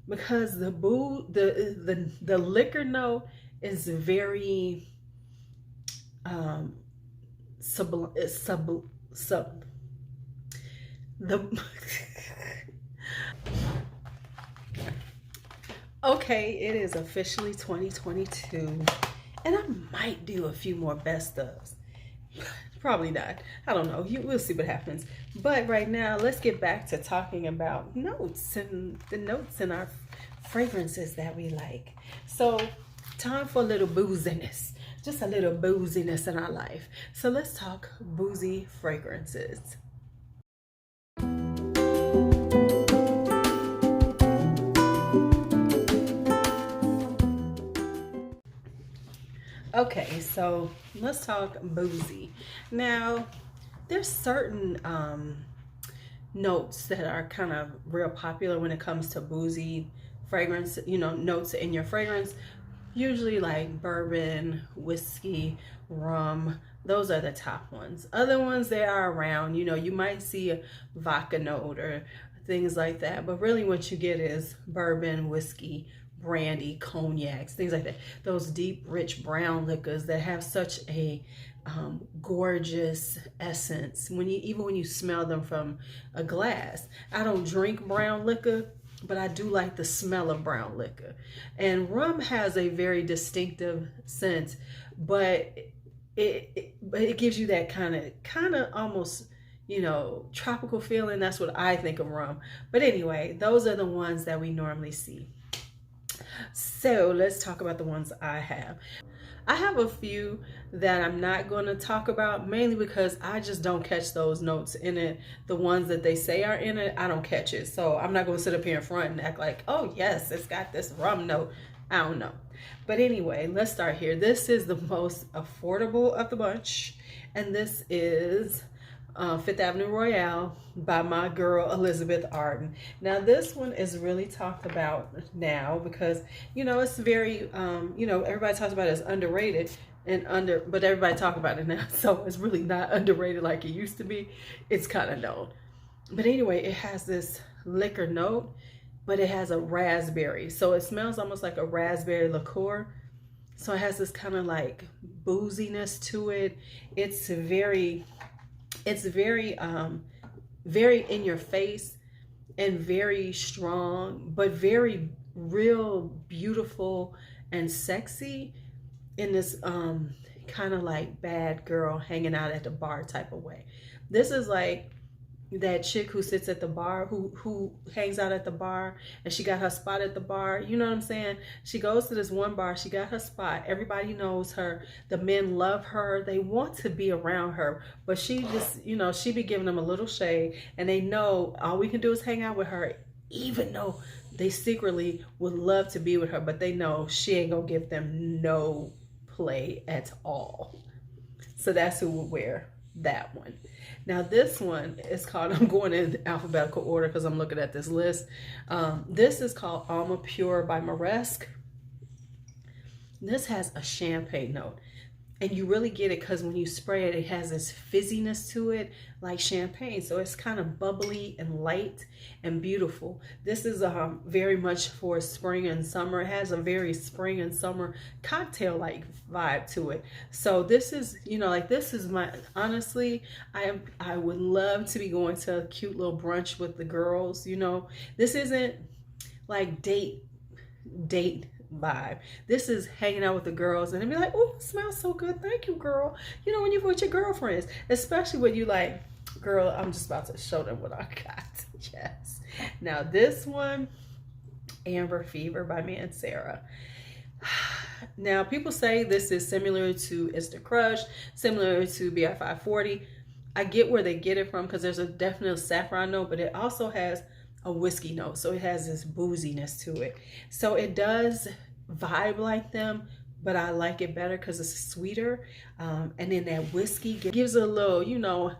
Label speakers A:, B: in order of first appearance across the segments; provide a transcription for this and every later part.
A: because the liquor note is very sub the okay, it is officially 2022, and I might do a few more best ofs. Probably not. I don't know. We'll see what happens. But right now, let's get back to talking about notes and the notes in our fragrances that we like. So, time for a little booziness. Just a little booziness in our life. So let's talk boozy fragrances. Okay, so let's talk boozy. Now, there's certain notes that are kind of real popular when it comes to boozy fragrance, you know, notes in your fragrance. Usually like bourbon, whiskey, rum. Those are the top ones. Other ones that are around, you know, you might see a vodka note or things like that. But really what you get is bourbon, whiskey, brandy, cognacs, things like that. Those deep, rich brown liquors that have such a gorgeous essence. Even when you smell them from a glass. I don't drink brown liquor, but I do like the smell of brown liquor. And rum has a very distinctive scent, but it gives you that kind of almost, you know, tropical feeling. That's what I think of rum. But anyway, those are the ones that we normally see. So let's talk about the ones I have. I have a few that I'm not going to talk about, mainly because I just don't catch those notes in it. The ones that they say are in it, I don't catch it. So I'm not going to sit up here in front and act like, oh yes, it's got this rum note. I don't know. But anyway, let's start here. This is the most affordable of the bunch. And this is Fifth Avenue Royale by my girl Elizabeth Arden. Now this one is really talked about now because, you know, it's very you know, everybody talks about it as underrated but everybody talk about it now, so it's really not underrated like it used to be. It's kind of known. But anyway, it has this liquor note, but it has a raspberry, so it smells almost like a raspberry liqueur. So it has this kind of like booziness to it. It's very very in your face and very strong, but very real beautiful and sexy in this kind of like bad girl hanging out at the bar type of way. This is like that chick who sits at the bar, who hangs out at the bar, and she got her spot at the bar. You know what I'm saying? She goes to this one bar, she got her spot, everybody knows her, the men love her, they want to be around her, but she just, you know, she be giving them a little shade, and they know all we can do is hang out with her, even though they secretly would love to be with her, but they know she ain't gonna give them no play at all. So that's who would wear that one. Now this one is called, I'm going in alphabetical order because I'm looking at this list. This is called Alma Pure by Moresque. This has a champagne note, and you really get it because when you spray it, it has this fizziness to it like champagne. So it's kind of bubbly and light and beautiful. This is very much for spring and summer. It has a very spring and summer cocktail like vibe to it. So this is, you know, like this is my, honestly, I would love to be going to a cute little brunch with the girls. You know, this isn't like date vibe. This is hanging out with the girls and be like, oh, it smells so good, thank you, girl. You know, when you're with your girlfriends, especially when you like, girl, I'm just about to show them what I got. Yes. Now this one, Amber Fever by Mancera. Now people say this is similar to Instant Crush, similar to BI 540. I get where they get it from because there's a definite saffron note, but it also has a whiskey note, so it has this booziness to it. So it does vibe like them, but I like it better because it's sweeter. And then that whiskey gives a little, you know,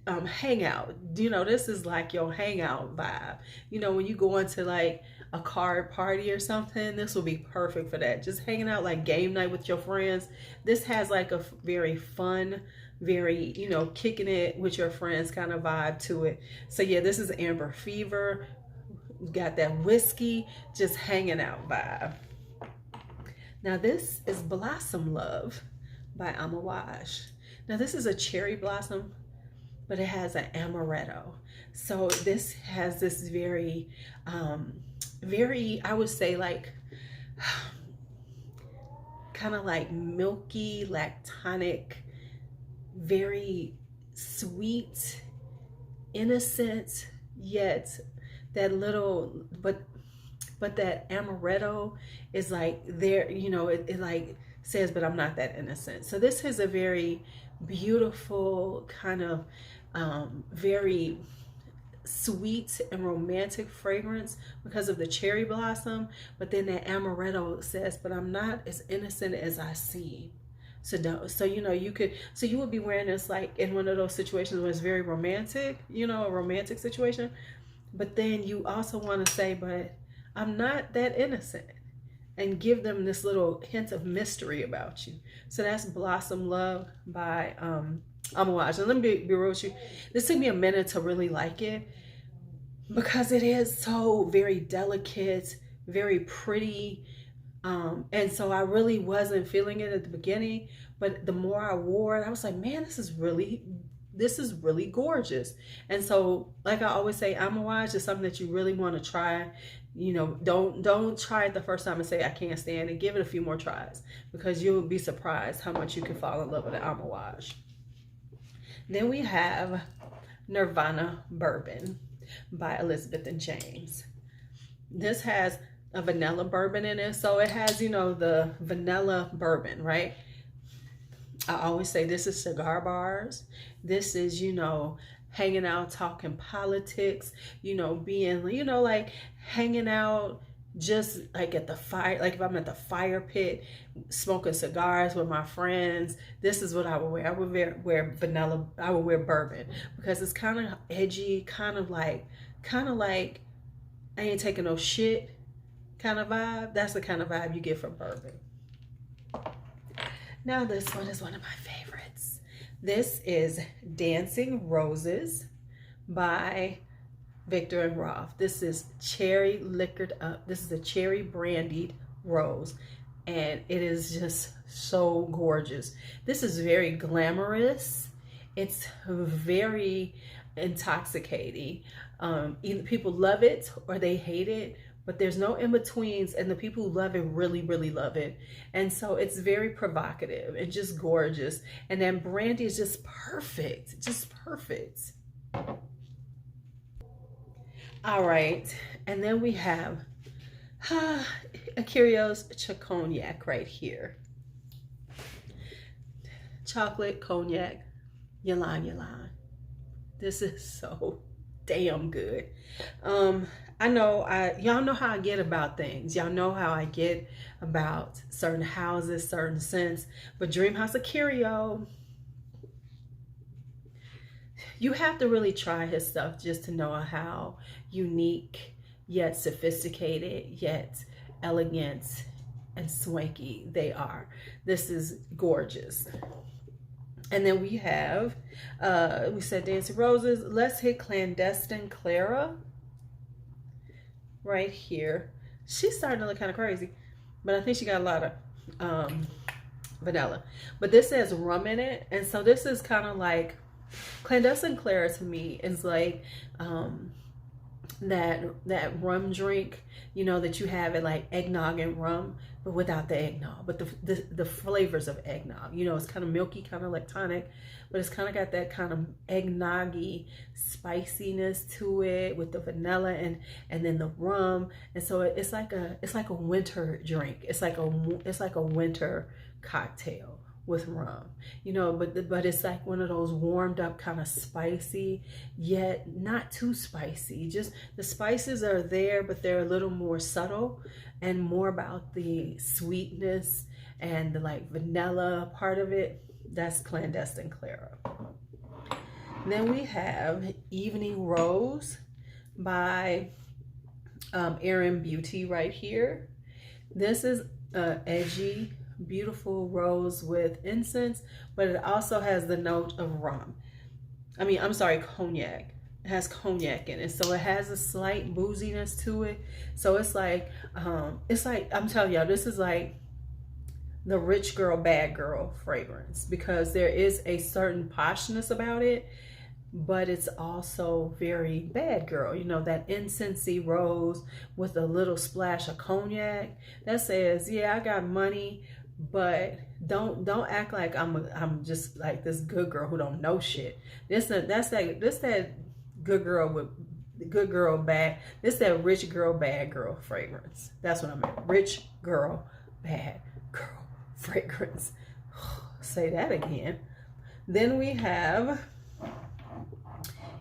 A: hangout. You know, this is like your hangout vibe. You know, when you go into like a card party or something, this will be perfect for that. Just hanging out like game night with your friends. This has like a very fun, very, you know, kicking it with your friends kind of vibe to it. So yeah, this is Amber Fever. got that whiskey just hanging out vibe. Now this is Blossom Love by Amouage. Now this is a cherry blossom, but it has an amaretto. So this has this very, I would say like, kind of like milky, lactonic, very sweet, innocent, yet that little, but that amaretto is like there, you know, it like says, but I'm not that innocent. So this is a very beautiful kind of very sweet and romantic fragrance because of the cherry blossom, but then that amaretto says, but I'm not as innocent as I seem. So you know, you would be wearing this like in one of those situations where it's very romantic, you know, a romantic situation, but then you also want to say, but I'm not that innocent, and give them this little hint of mystery about you. So that's Blossom Love by Amouage. And let me be real with you, this took me a minute to really like it because it is so very delicate, very pretty. And so I really wasn't feeling it at the beginning, but the more I wore it, I was like, man, this is really gorgeous. And so, like I always say, Amouage is something that you really want to try. You know, don't try it the first time and say I can't stand it. Give it a few more tries, because you'll be surprised how much you can fall in love with an Amouage. Then we have Nirvana Bourbon by Elizabeth and James. This has a vanilla bourbon in it, so it has, you know, the vanilla bourbon, right? I always say this is cigar bars. This is, you know, hanging out, talking politics, you know, being, you know, like hanging out just like at the fire, like if I'm at the fire pit smoking cigars with my friends, this is what I would wear. I would wear vanilla, I would wear bourbon, because it's kind of edgy, kind of like I ain't taking no shit kind of vibe. That's the kind of vibe you get from bourbon. Now this one is one of my favorites. This is Dancing Roses by Viktor Rolf. This is cherry liquored up. This is a cherry brandied rose, and it is just so gorgeous. This is very glamorous. It's very intoxicating. Either people love it or they hate it, but there's no in-betweens, and the people who love it really, really love it. And so it's very provocative and just gorgeous. And then brandy is just perfect, just perfect. All right, and then we have Ikiryo's Cognac right here. Chocolate cognac, ylang ylang. This is so damn good. I know, y'all know how I get about things. Y'all know how I get about certain houses, certain scents. But Dream House Ikiryo, you have to really try his stuff just to know how unique, yet sophisticated, yet elegant and swanky they are. This is gorgeous. And then we have, we said Dancing Roses. Let's hit Clandestine Clara right here. She's starting to look kind of crazy, but I think she got a lot of vanilla. But this says rum in it, and so this is kind of like Clandestine Clara to me is like that rum drink, you know, that you have at like eggnog and rum, but without the eggnog, but the flavors of eggnog, you know, it's kind of milky, kind of like tonic, but it's kind of got that kind of eggnoggy spiciness to it with the vanilla and then the rum. And so it's like a winter drink. It's like a winter cocktail with rum, you know, but it's like one of those warmed up kind of spicy, yet not too spicy. Just the spices are there, but they're a little more subtle and more about the sweetness and the like vanilla part of it. That's Clandestine Clara. And then we have Evening Rose by Aerin Beauty right here. This is edgy, beautiful rose with incense, but it also has the note of rum. I'm sorry, cognac. It has cognac in it, so it has a slight booziness to it. So it's like I'm telling y'all, this is like the rich girl, bad girl fragrance, because there is a certain poshness about it, but it's also very bad girl. You know, that incensey rose with a little splash of cognac that says, yeah, I got money, but don't act like I'm just like this good girl who don't know shit. That's that good girl with good girl bad. This that rich girl bad girl fragrance. That's what I meant. Rich girl bad girl fragrance. Say that again. Then we have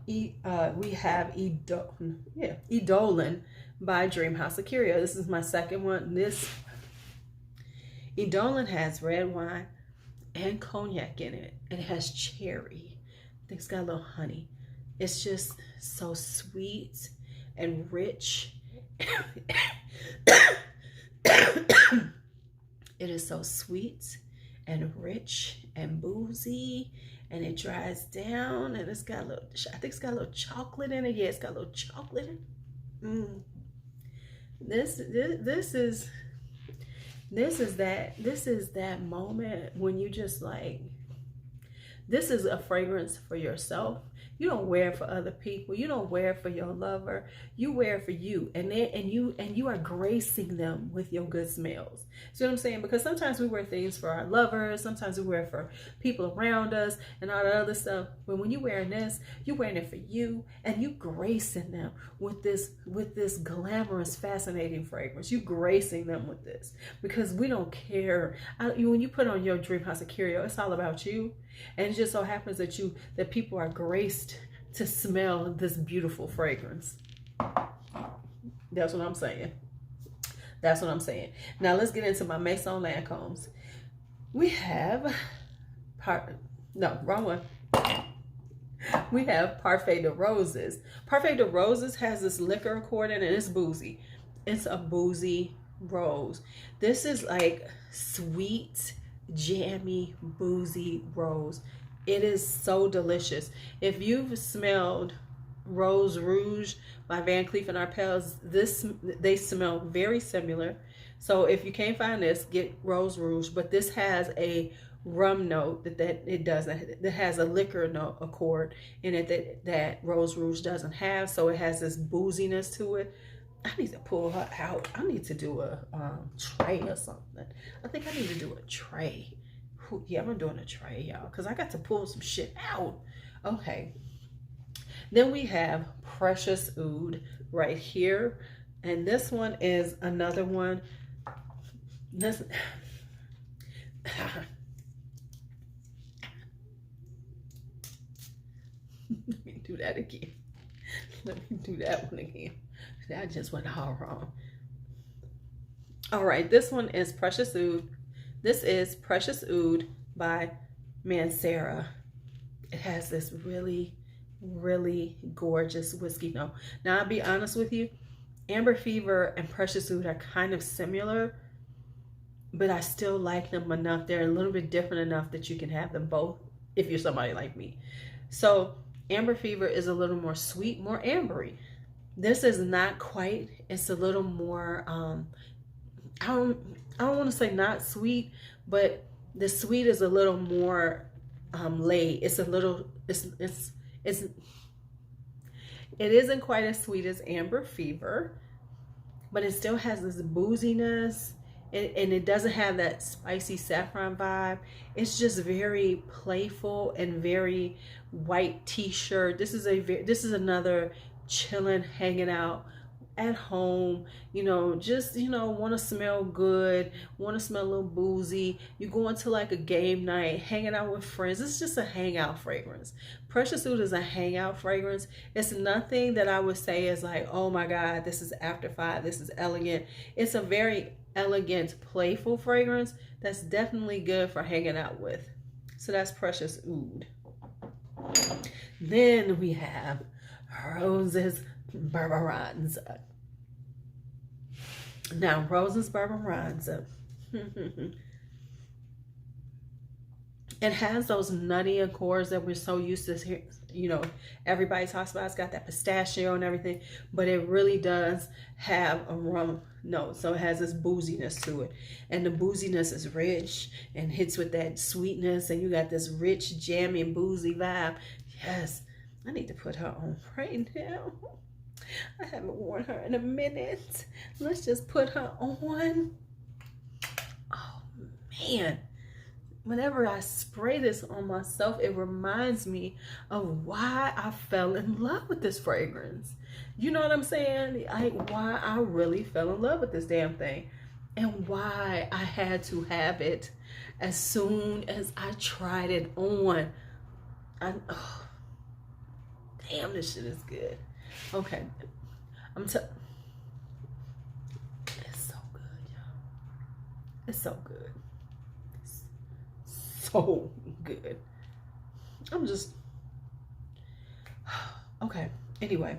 A: Idolin by Dream House Ikiryo. This is my second one. This Idolin has red wine and cognac in it. And it has cherry. I think it's got a little honey. It's just so sweet and rich. It is so sweet and rich and boozy, and it dries down, and it's got a little, I think it's got a little chocolate in it. Yeah, it's got a little chocolate in it. This is that moment when you just like, this is a fragrance for yourself. You don't wear it for other people. You don't wear it for your lover. You wear it for you, and you are gracing them with your good smells. See what I'm saying? Because sometimes we wear things for our lovers. Sometimes we wear it for people around us and all that other stuff. But when you're wearing this, you're wearing it for you, and you gracing them with this glamorous, fascinating fragrance. You gracing them with this, because we don't care. When you put on your Dream House Ikiryo, it's all about you. And it just so happens that people are graced to smell this beautiful fragrance. That's what I'm saying. That's what I'm saying. Now let's get into my Maison Lancomes. We have we have Parfait de Roses. Parfait de Roses has this liquor accord in it, and it's boozy. It's a boozy rose. This is like sweet, jammy, boozy rose. It is so delicious. If you've smelled Rose Rouge by Van Cleef & Arpels, they smell very similar. So if you can't find this, get Rose Rouge. But this has a rum note that it doesn't. That has a liquor note accord in it that Rose Rouge doesn't have. So it has this booziness to it. I need to pull her out. I need to do a tray or something. I think I need to do a tray. Yeah, I'm doing a tray, y'all, because I got to pull some shit out. Okay. Then we have Precious Oud right here. And this one is another one. This... Let me do that again. Let me do that one again. That just went all wrong. All right, this one is Precious Oud. This is Precious Oud by Mancera. It has this really, really gorgeous whiskey note. Now, I'll be honest with you, Amber Fever and Precious Oud are kind of similar, but I still like them enough. They're a little bit different enough that you can have them both if you're somebody like me. So Amber Fever is a little more sweet, more ambery. This is not quite. It's a little more, I don't want to say not sweet, but the sweet is a little more laid. It's a little, it isn't quite as sweet as Amber Fever, but it still has this booziness, and it doesn't have that spicy saffron vibe. It's just very playful and very white t-shirt. This is another chilling, hanging out at home, just, want to smell good, want to smell a little boozy. You go into like a game night, hanging out with friends. It's just a hangout fragrance. Precious Oud is a hangout fragrance. It's nothing that I would say is like, oh my God, this is after 5, this is elegant. It's a very elegant, playful fragrance that's definitely good for hanging out with. So that's Precious Oud. Then we have Roses Barbaranza. Now, Roses Barbaranza, it has those nutty accords that we're so used to you know, everybody talks about. It's got that pistachio and everything, but it really does have a rum note. So it has this booziness to it, and the booziness is rich and hits with that sweetness, and you got this rich, jammy, and boozy vibe. Yes, I need to put her on right now. I haven't worn her in a minute. Let's just put her on. Oh man, whenever I spray this on myself, it reminds me of why I fell in love with this fragrance. You know what I'm saying? Why I really fell in love with this damn thing, and why I had to have it as soon as I tried it on. Oh, damn, this shit is good. Okay, it's so good, y'all. It's so good. It's so good. I'm just okay. Anyway,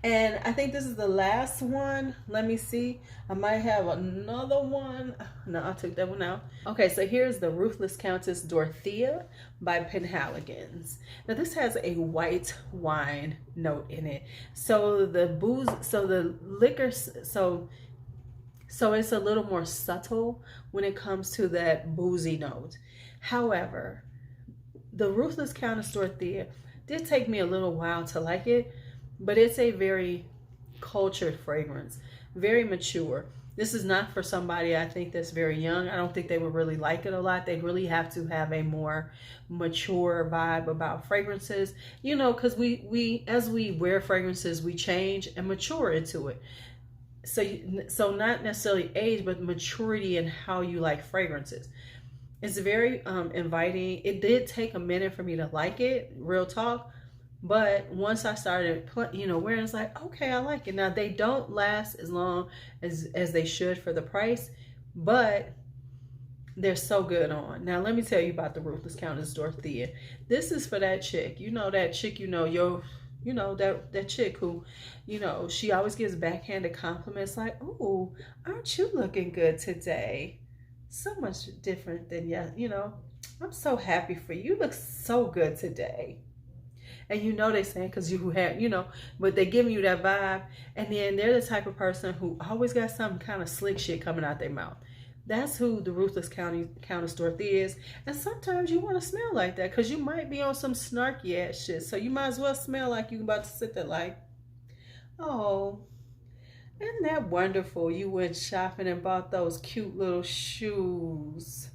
A: and I think this is the last one. Let me see. I might have another one. No, I took that one out. Okay, so here's the Ruthless Countess Dorothea by Penhaligons. Now this has a white wine note in it. So the booze, so the liquor, so it's a little more subtle when it comes to that boozy note. However, the Ruthless Countess Dorothea did take me a little while to like it, but it's a very cultured fragrance, very mature. This is not for somebody, I think, that's very young. I don't think they would really like it a lot. They'd really have to have a more mature vibe about fragrances, you know, because we as we wear fragrances, we change and mature into it. So not necessarily age, but maturity in how you like fragrances. It's very inviting. It did take a minute for me to like it, real talk. But once I started, you know, wearing, it's like, okay, I like it. Now, they don't last as long as they should for the price, but they're so good on. Now, let me tell you about the Ruthless Countess Dorothea. This is for that chick. You know, that chick, you know, that chick who, you know, she always gives backhanded compliments like, oh, aren't you looking good today? So much different than, you know, I'm so happy for you. You look so good today. And you know they saying because you have, you know, but they giving you that vibe. And then they're the type of person who always got some kind of slick shit coming out their mouth. That's who the Ruthless Countess Dorothea is. And sometimes you want to smell like that because you might be on some snarky ass shit. So you might as well smell like you're about to sit there like, oh, isn't that wonderful? You went shopping and bought those cute little shoes.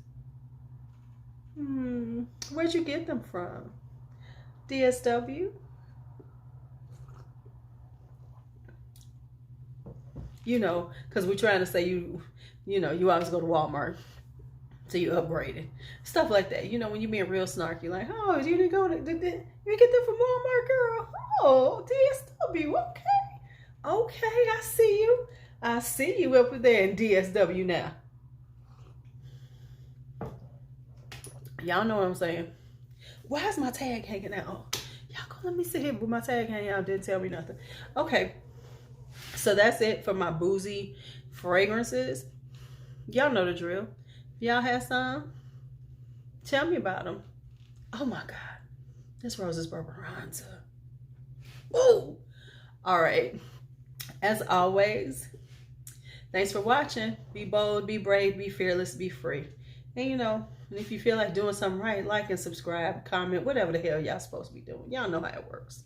A: Where'd you get them from? DSW? You know, because we're trying to say you know, you always go to Walmart, so you upgraded. Stuff like that. You know, when you're being real snarky, like, oh, you didn't go to, you get them from Walmart, girl? Oh, DSW, okay. Okay, I see you. I see you up there in DSW now. Y'all know what I'm saying. Why is my tag hanging out? Y'all go let me sit here with my tag hanging out. Didn't tell me nothing. Okay. So that's it for my boozy fragrances. Y'all know the drill. If y'all have some, tell me about them. Oh my God. This rose is Barbaranza. Woo! All right. As always, thanks for watching. Be bold, be brave, be fearless, be free. And you know, and if you feel like doing something right, like and subscribe, comment, whatever the hell y'all supposed to be doing. Y'all know how it works.